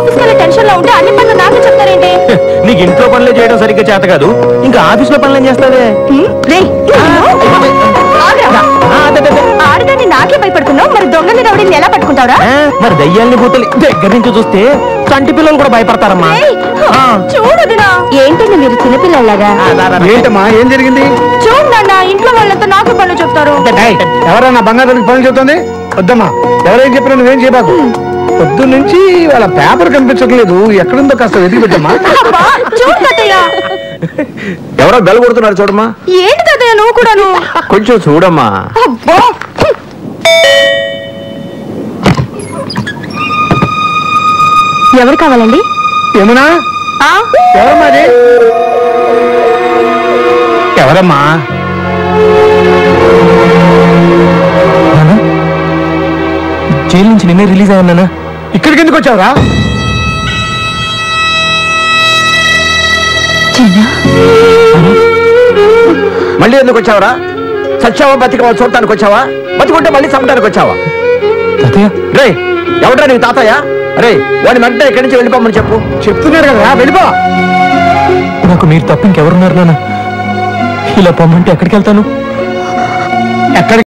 Office కెళ్ళే tension లో ఉంటే అన్ని పనులు నాకే చెప్తారేంటి? నీకు ఇంట్లో పనులే చేయడం సరిగ్గా చేత కాదు, ఇంకా ఆఫీస్ లో పనులు చేస్తావే. ఆడదాన్ని నాకే భయపడుతున్నావు, మరి దొంగని రౌడీని ఎలా పట్టుకుంటావురా? మరి దయ్యాల్ని భూతల్ని దగ్గర నుంచి చూస్తే చంటి పిల్లలు కూడా భయపడతారమ్మా. చూడదునా ఏంటండి మీరు చిన్నపిల్లలాగా? ఏంటమ్మా, ఏం జరిగింది? చూడు నాన్న, ఇంట్లో వాళ్ళంతా నాకు పనులు చెప్తారు. ఎవరన్నా బంగారానికి పనులు చెప్తుంది? వద్దమ్మా, ఎవరేం చెప్పినా నువ్వేం చేయబాకు. పొద్దు నుంచి వాళ్ళ పేపర్ కనిపించట్లేదు, ఎక్కడుందో కాస్త వెతికి పెట్టమ్మా. చూడు తాతయ్య, ఎవరో బెల్ కొడుతున్నారు చూడమ్మా. ఏంటి తాతయ్య నువ్వు కూడాను? కొంచెం చూడమ్మా. ఎవరు కావాలండి? ఏమన్నా ఎవరమ్మా అది? ఎవరమ్మా? జైలు నుంచి నిన్నే రిలీజ్ అయ్యానా? ఇక్కడికి ఎందుకు వచ్చావురా? మళ్ళీ ఎందుకు వచ్చావరా? సచ్చావా బతికవా చూడటానికి వచ్చావా? బతికుంటే మళ్ళీ చంపడానికి వచ్చావా? రే ఎవడ్రా నీకు తాతయ్య? రే వాడిని వెంటనే ఇక్కడి నుంచి వెళ్ళిపోమని చెప్పు. చెప్తున్నారు కదా, వెళ్ళిపో. నాకు మీరు తప్ప ఇంకెవరున్నారు నాన్న? ఇలా పొమ్మంటే ఎక్కడికి వెళ్తాను? ఎక్కడికి